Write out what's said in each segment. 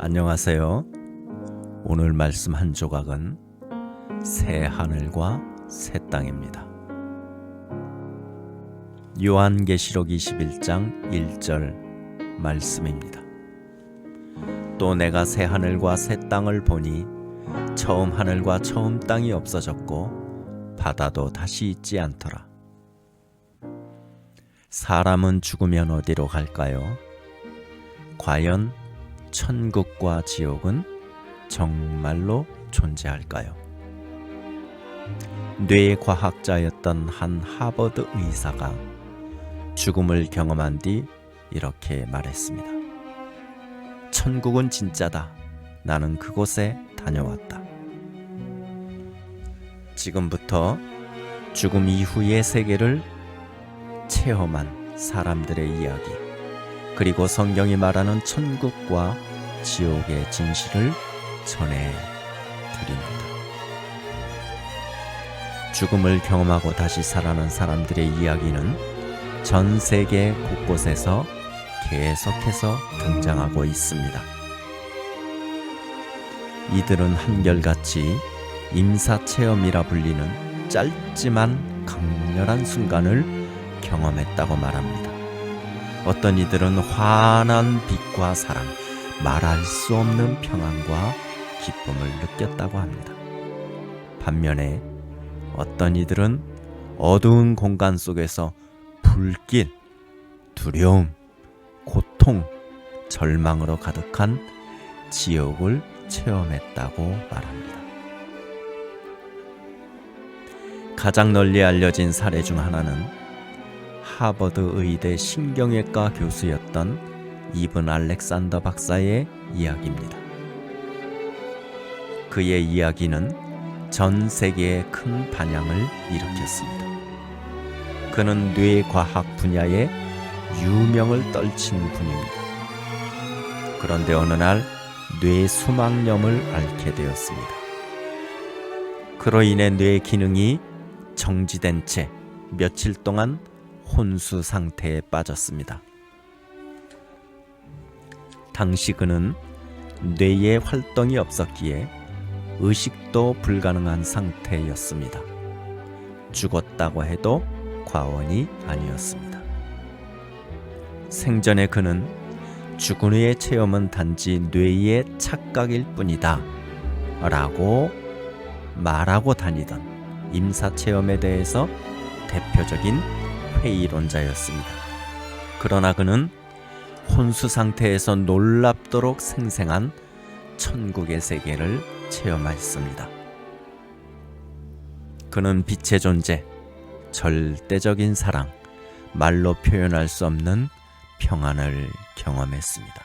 안녕하세요. 오늘 말씀 한 조각은 새 하늘과 새 땅입니다. 요한계시록 21장 1절 말씀입니다. 또 내가 새 하늘과 새 땅을 보니 처음 하늘과 처음 땅이 없어졌고 바다도 다시 있지 않더라. 사람은 죽으면 어디로 갈까요? 과연 천국과 지옥은 정말로 존재할까요? 뇌과학자였던 한 하버드 의사가 죽음을 경험한 뒤 이렇게 말했습니다. 천국은 진짜다. 나는 그곳에 다녀왔다. 지금부터 죽음 이후의 세계를 체험한 사람들의 이야기, 그리고 성경이 말하는 천국과 지옥의 진실을 전해드립니다. 죽음을 경험하고 다시 살아난 사람들의 이야기는 전 세계 곳곳에서 계속해서 등장하고 있습니다. 이들은 한결같이 임사체험이라 불리는 짧지만 강렬한 순간을 경험했다고 말합니다. 어떤 이들은 환한 빛과 사랑, 말할 수 없는 평안과 기쁨을 느꼈다고 합니다. 반면에 어떤 이들은 어두운 공간 속에서 불길, 두려움, 고통, 절망으로 가득한 지옥을 체험했다고 말합니다. 가장 널리 알려진 사례 중 하나는 하버드 의대 신경외과 교수였던 이븐 알렉산더 박사의 이야기입니다. 그의 이야기는 전 세계에 큰 반향을 일으켰습니다. 그는 뇌과학 분야의 유명을 떨친 분입니다. 그런데 어느 날 뇌수막염을 앓게 되었습니다. 그로 인해 뇌 기능이 정지된 채 며칠 동안 혼수 상태에 빠졌습니다. 당시 그는 뇌의 활동이 없었기에 의식도 불가능한 상태였습니다. 죽었다고 해도 과언이 아니었습니다. 생전에 그는 죽은 후의 체험은 단지 뇌의 착각일 뿐이다 라고 말하고 다니던 임사체험에 대해서 대표적인 회의론자였습니다. 그러나 그는 혼수 상태에서 놀랍도록 생생한 천국의 세계를 체험했습니다. 그는 빛의 존재, 절대적인 사랑, 말로 표현할 수 없는 평안을 경험했습니다.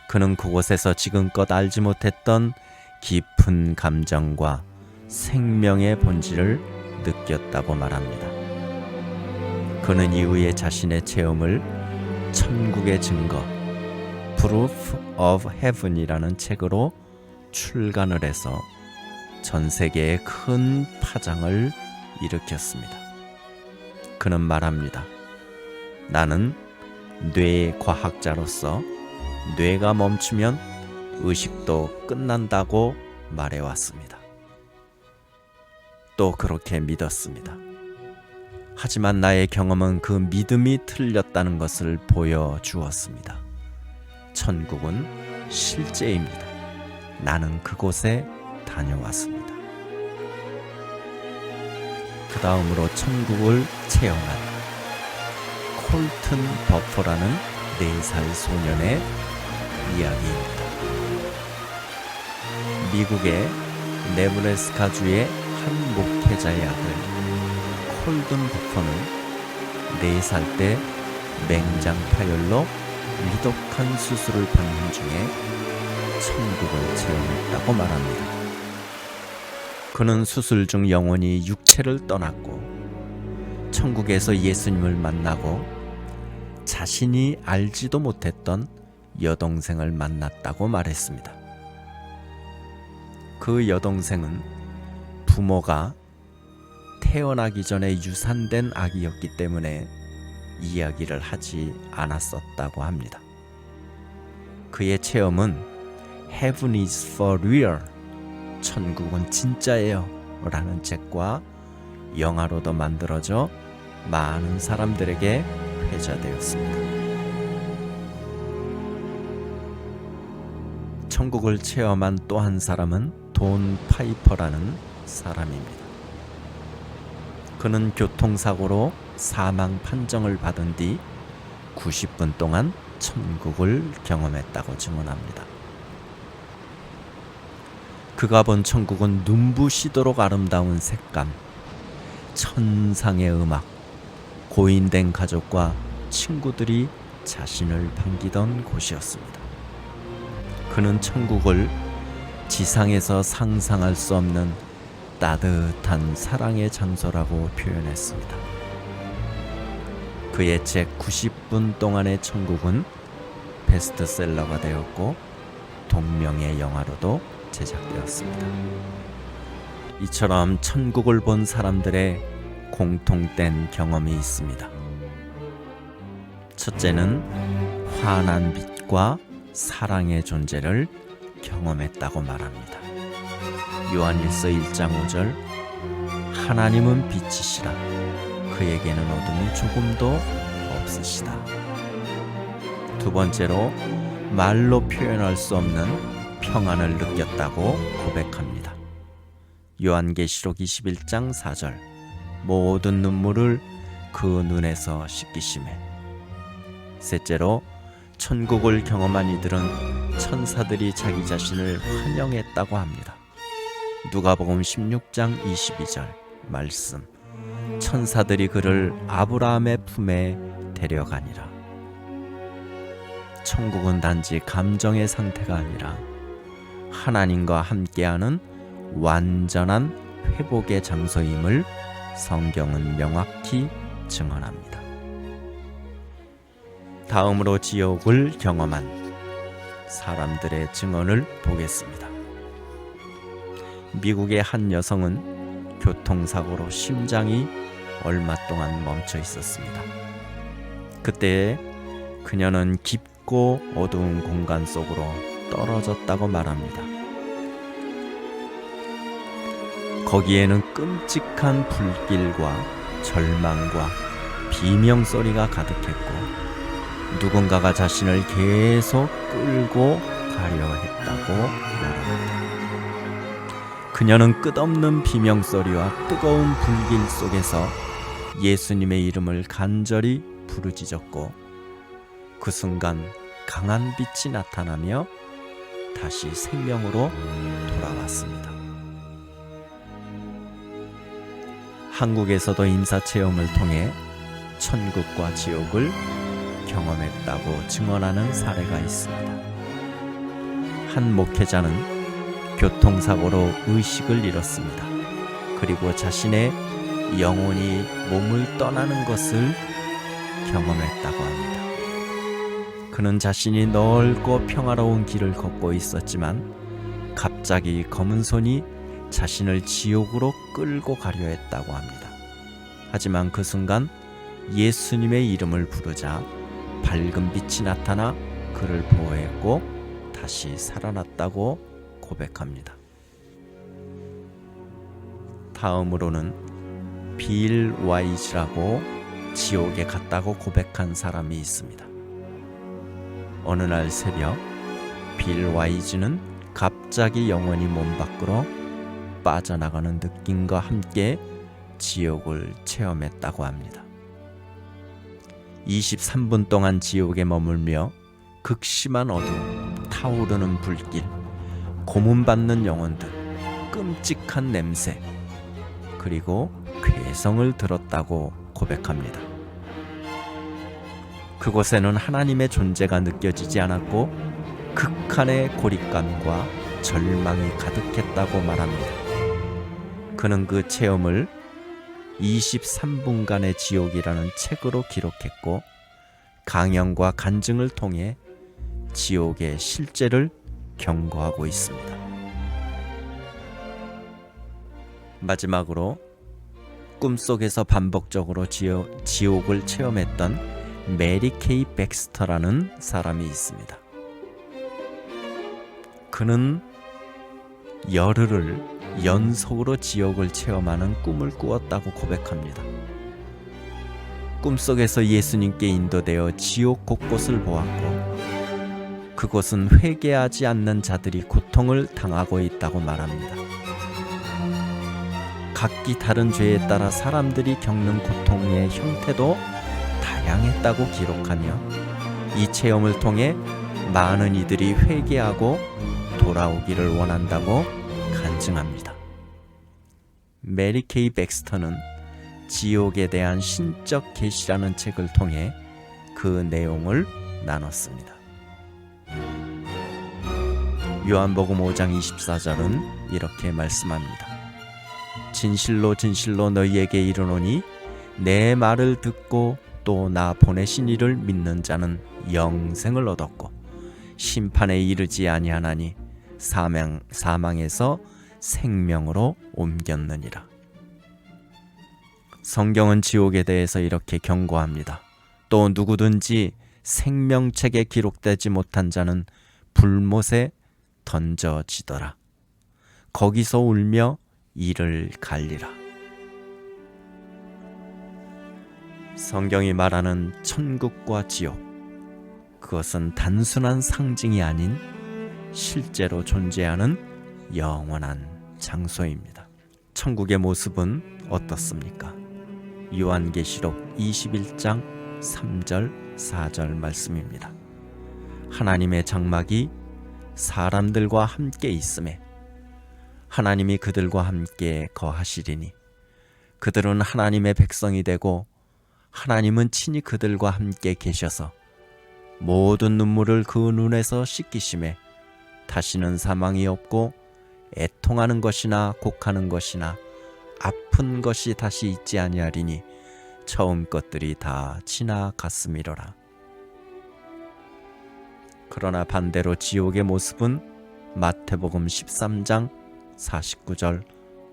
그는 그곳에서 지금껏 알지 못했던 깊은 감정과 생명의 본질을 느꼈다고 말합니다. 그는 이후에 자신의 체험을 천국의 증거, Proof of Heaven이라는 책으로 출간을 해서 전 세계에 큰 파장을 일으켰습니다. 그는 말합니다. 나는 뇌과학자로서 뇌가 멈추면 의식도 끝난다고 말해왔습니다. 또 그렇게 믿었습니다. 하지만 나의 경험은 그 믿음이 틀렸다는 것을 보여주었습니다. 천국은 실제입니다. 나는 그곳에 다녀왔습니다. 그 다음으로 천국을 체험한 콜튼 버퍼라는 4살 소년의 이야기입니다. 미국의 네브래스카주의 한 목회자의 아들 콜든 버퍼는 4살 때 맹장 파열로 위독한 수술을 받는 중에 천국을 체험했다고 말합니다. 그는 수술 중 영혼이 육체를 떠났고 천국에서 예수님을 만나고 자신이 알지도 못했던 여동생을 만났다고 말했습니다. 그 여동생은 부모가 태어나기 전에 유산된 아기였기 때문에 이야기를 하지 않았었다고 합니다. 그의 체험은 Heaven is for real, 천국은 진짜예요 라는 책과 영화로도 만들어져 많은 사람들에게 회자되었습니다. 천국을 체험한 또 한 사람은 돈 파이퍼라는 사람입니다. 그는 교통사고로 사망 판정을 받은 뒤 90분 동안 천국을 경험했다고 증언합니다. 그가 본 천국은 눈부시도록 아름다운 색감, 천상의 음악, 고인된 가족과 친구들이 자신을 반기던 곳이었습니다. 그는 천국을 지상에서 상상할 수 없는 따뜻한 사랑의 장소라고 표현했습니다. 그의 책 90분 동안의 천국은 베스트셀러가 되었고 동명의 영화로도 제작되었습니다. 이처럼 천국을 본 사람들의 공통된 경험이 있습니다. 첫째는 환한 빛과 사랑의 존재를 경험했다고 말합니다. 요한일서 1장 5절, 하나님은 빛이시라 그에게는 어둠이 조금도 없으시다. 두 번째로 말로 표현할 수 없는 평안을 느꼈다고 고백합니다. 요한계시록 21장 4절, 모든 눈물을 그 눈에서 씻기시매. 셋째로 천국을 경험한 이들은 천사들이 자기 자신을 환영했다고 합니다. 누가복음 16장 22절 말씀, 천사들이 그를 아브라함의 품에 데려가니라. 천국은 단지 감정의 상태가 아니라 하나님과 함께하는 완전한 회복의 장소임을 성경은 명확히 증언합니다. 다음으로 지옥을 경험한 사람들의 증언을 보겠습니다. 미국의 한 여성은 교통사고로 심장이 얼마 동안 멈춰 있었습니다. 그때 그녀는 깊고 어두운 공간 속으로 떨어졌다고 말합니다. 거기에는 끔찍한 불길과 절망과 비명소리가 가득했고 누군가가 자신을 계속 끌고 가려 했다고 말합니다. 그녀는 끝없는 비명소리와 뜨거운 불길 속에서 예수님의 이름을 간절히 부르짖었고 그 순간 강한 빛이 나타나며 다시 생명으로 돌아왔습니다. 한국에서도 인사체험을 통해 천국과 지옥을 경험했다고 증언하는 사례가 있습니다. 한 목회자는 교통사고로 의식을 잃었습니다. 그리고 자신의 영혼이 몸을 떠나는 것을 경험했다고 합니다. 그는 자신이 넓고 평화로운 길을 걷고 있었지만 갑자기 검은 손이 자신을 지옥으로 끌고 가려 했다고 합니다. 하지만 그 순간 예수님의 이름을 부르자 밝은 빛이 나타나 그를 보호했고 다시 살아났다고 고백합니다. 다음으로는 빌 와이즈라고 지옥에 갔다고 고백한 사람이 있습니다. 어느 날 새벽 빌 와이즈는 갑자기 영혼이 몸 밖으로 빠져나가는 느낌과 함께 지옥을 체험했다고 합니다. 23분 동안 지옥에 머물며 극심한 어두움, 타오르는 불길, 고문받는 영혼들, 끔찍한 냄새, 그리고 괴성을 들었다고 고백합니다. 그곳에는 하나님의 존재가 느껴지지 않았고 극한의 고립감과 절망이 가득했다고 말합니다. 그는 그 체험을 23분간의 지옥이라는 책으로 기록했고 강연과 간증을 통해 지옥의 실제를 경고하고 있습니다. 마지막으로 꿈속에서 반복적으로 지옥을 체험했던 메리 케이 백스터라는 사람이 있습니다. 그는 열흘을 연속으로 지옥을 체험하는 꿈을 꾸었다고 고백합니다. 꿈속에서 예수님께 인도되어 지옥 곳곳을 보았고 그곳은 회개하지 않는 자들이 고통을 당하고 있다고 말합니다. 각기 다른 죄에 따라 사람들이 겪는 고통의 형태도 다양했다고 기록하며 이 체험을 통해 많은 이들이 회개하고 돌아오기를 원한다고 간증합니다. 메리 케이 백스터는 지옥에 대한 신적 계시라는 책을 통해 그 내용을 나눴습니다. 요한복음 5장 24절은 이렇게 말씀합니다. 진실로 진실로 너희에게 이르노니 내 말을 듣고 또 나 보내신 이를 믿는 자는 영생을 얻었고 심판에 이르지 아니하나니 사망에서 생명으로 옮겼느니라. 성경은 지옥에 대해서 이렇게 경고합니다. 또 누구든지 생명책에 기록되지 못한 자는 불못에 던져지더라. 거기서 울며 이를 갈리라. 성경이 말하는 천국과 지옥, 그것은 단순한 상징이 아닌 실제로 존재하는 영원한 장소입니다. 천국의 모습은 어떻습니까? 요한계시록 21장 3절 4절 말씀입니다. 하나님의 장막이 사람들과 함께 있음에 하나님이 그들과 함께 거하시리니 그들은 하나님의 백성이 되고 하나님은 친히 그들과 함께 계셔서 모든 눈물을 그 눈에서 씻기심에 다시는 사망이 없고 애통하는 것이나 곡하는 것이나 아픈 것이 다시 있지 아니하리니 처음 것들이 다 지나갔음이로라. 그러나 반대로 지옥의 모습은 마태복음 13장 49절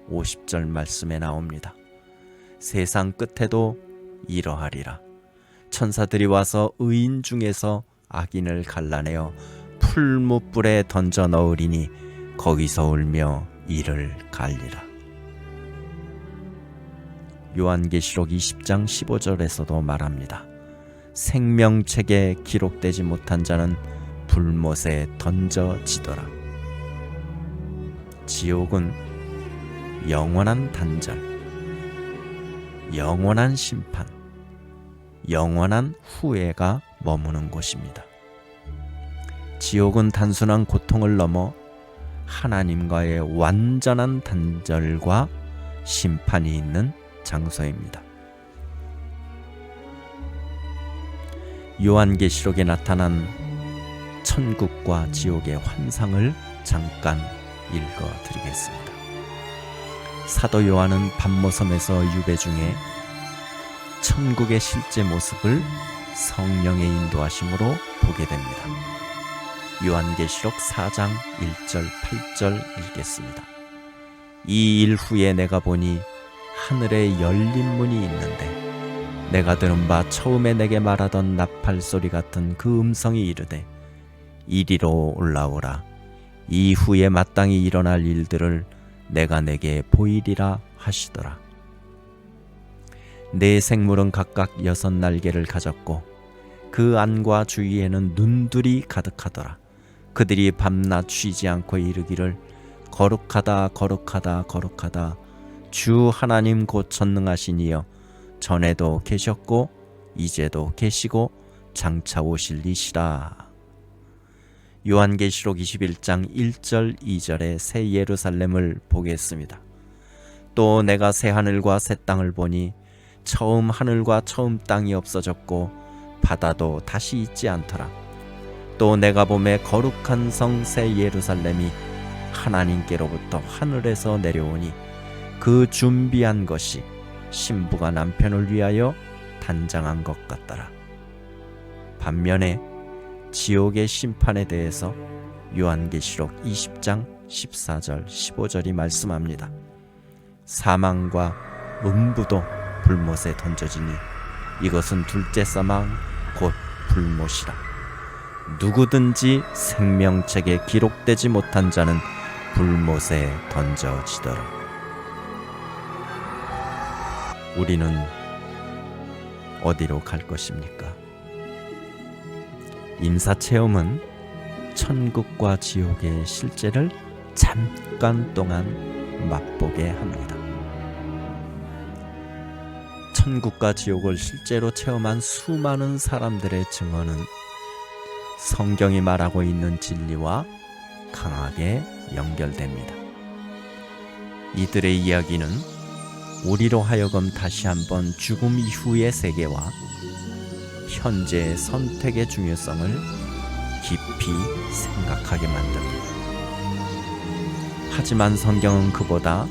50절 말씀에 나옵니다. 세상 끝에도 이러하리라. 천사들이 와서 의인 중에서 악인을 갈라내어 풀무불에 던져 넣으리니 거기서 울며 이를 갈리라. 요한계시록 20장 15절에서도 말합니다. 생명책에 기록되지 못한 자는 불못에 던져지더라. 지옥은 영원한 단절, 영원한 심판, 영원한 후회가 머무는 곳입니다. 지옥은 단순한 고통을 넘어 하나님과의 완전한 단절과 심판이 있는 장소입니다. 요한계시록에 나타난 천국과 지옥의 환상을 잠깐 읽어드리겠습니다. 사도 요한은 밤모섬에서 유배 중에 천국의 실제 모습을 성령의 인도하심으로 보게 됩니다. 요한계시록 4장 1절 8절 읽겠습니다. 이 일 후에 내가 보니 하늘에 열린 문이 있는데 내가 들은 바 처음에 내게 말하던 나팔 소리 같은 그 음성이 이르되 이리로 올라오라. 이후에 마땅히 일어날 일들을 내가 내게 보이리라 하시더라. 네 생물은 각각 6날개를 가졌고 그 안과 주위에는 눈들이 가득하더라. 그들이 밤낮 쉬지 않고 이르기를 거룩하다 거룩하다 거룩하다 주 하나님 곧 전능하신 이여 전에도 계셨고 이제도 계시고 장차 오실 이시라. 요한계시록 21장 1절 2절의 새 예루살렘을 보겠습니다. 또 내가 새 하늘과 새 땅을 보니 처음 하늘과 처음 땅이 없어졌고 바다도 다시 있지 않더라. 또 내가 보매 거룩한 성 새 예루살렘이 하나님께로부터 하늘에서 내려오니 그 준비한 것이 신부가 남편을 위하여 단장한 것 같더라. 반면에 지옥의 심판에 대해서 요한계시록 20장 14절 15절이 말씀합니다. 사망과 음부도 불못에 던져지니 이것은 둘째 사망 곧 불못이라. 누구든지 생명책에 기록되지 못한 자는 불못에 던져지더라. 우리는 어디로 갈 것입니까? 임사체험은 천국과 지옥의 실제를 잠깐 동안 맛보게 합니다. 천국과 지옥을 실제로 체험한 수많은 사람들의 증언은 성경이 말하고 있는 진리와 강하게 연결됩니다. 이들의 이야기는 우리로 하여금 다시 한번 죽음 이후의 세계와 현재의 선택의 중요성을 깊이 생각하게 만듭니다. 하지만 성경은 그보다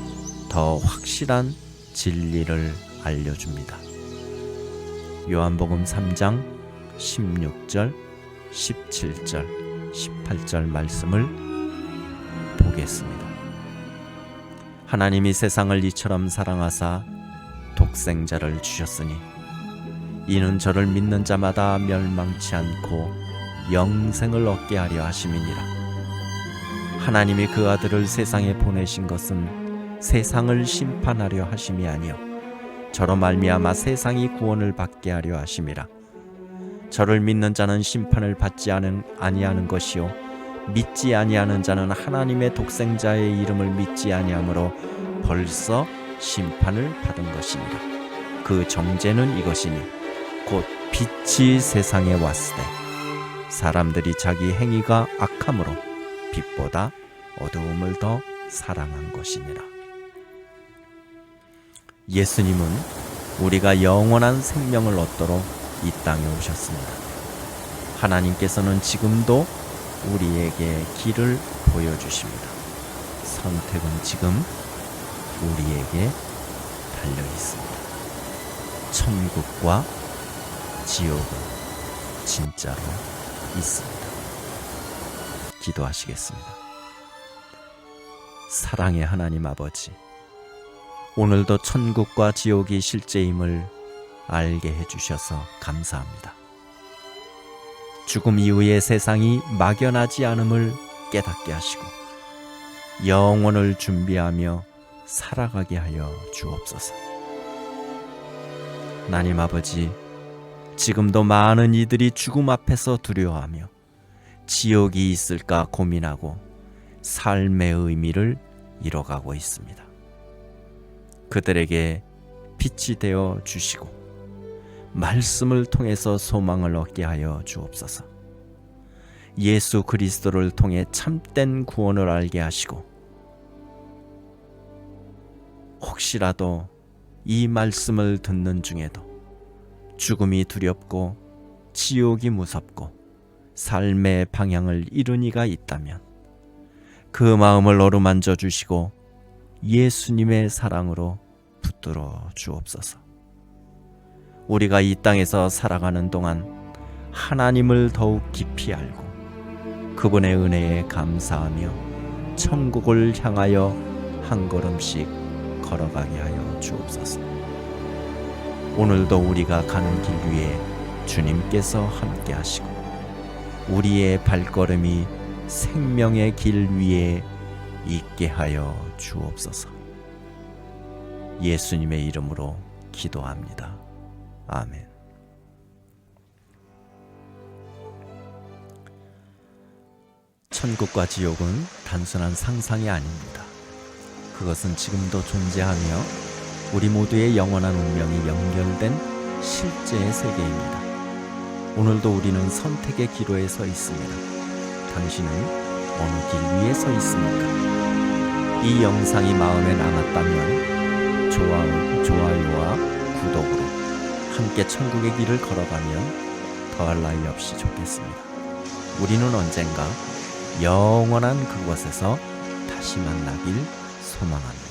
더 확실한 진리를 알려줍니다. 요한복음 3장 16절, 17절, 18절 말씀을 보겠습니다. 하나님이 세상을 이처럼 사랑하사 독생자를 주셨으니 이는 저를 믿는 자마다 멸망치 않고 영생을 얻게 하려 하심이니라. 하나님이 그 아들을 세상에 보내신 것은 세상을 심판하려 하심이 아니요 저로 말미암아 세상이 구원을 받게 하려 하심이라. 저를 믿는 자는 심판을 받지 아니하는 것이요 믿지 아니하는 자는 하나님의 독생자의 이름을 믿지 아니하므로 벌써 심판을 받은 것이니라. 그 정죄는 이것이니 곧 빛이 세상에 왔을 때 사람들이 자기 행위가 악함으로 빛보다 어두움을 더 사랑한 것이니라. 예수님은 우리가 영원한 생명을 얻도록 이 땅에 오셨습니다. 하나님께서는 지금도 우리에게 길을 보여주십니다. 선택은 지금 우리에게 달려 있습니다. 천국과 지옥은 진짜로 있습니다. 기도하시겠습니다. 사랑의 하나님 아버지, 오늘도 천국과 지옥이 실제임을 알게 해주셔서 감사합니다. 죽음 이후의 세상이 막연하지 않음을 깨닫게 하시고 영혼을 준비하며 살아가게 하여 주옵소서. 하나님 아버지, 지금도 많은 이들이 죽음 앞에서 두려워하며 지옥이 있을까 고민하고 삶의 의미를 잃어가고 있습니다. 그들에게 빛이 되어 주시고 말씀을 통해서 소망을 얻게 하여 주옵소서. 예수 그리스도를 통해 참된 구원을 알게 하시고 혹시라도 이 말씀을 듣는 중에도 죽음이 두렵고 지옥이 무섭고 삶의 방향을 잃은 이가 있다면 그 마음을 어루만져 주시고 예수님의 사랑으로 붙들어 주옵소서. 우리가 이 땅에서 살아가는 동안 하나님을 더욱 깊이 알고 그분의 은혜에 감사하며 천국을 향하여 한 걸음씩 걸어가게 하여 주옵소서. 오늘도 우리가 가는 길 위에 주님께서 함께 하시고 우리의 발걸음이 생명의 길 위에 있게 하여 주옵소서. 예수님의 이름으로 기도합니다. 아멘. 천국과 지옥은 단순한 상상이 아닙니다. 그것은 지금도 존재하며 우리 모두의 영원한 운명이 연결된 실제의 세계입니다. 오늘도 우리는 선택의 기로에 서 있습니다. 당신은 어느 길 위에 서 있습니까? 이 영상이 마음에 남았다면 좋아요와 구독으로 함께 천국의 길을 걸어가면 더할 나위 없이 좋겠습니다. 우리는 언젠가 영원한 그곳에서 다시 만나길 소망합니다.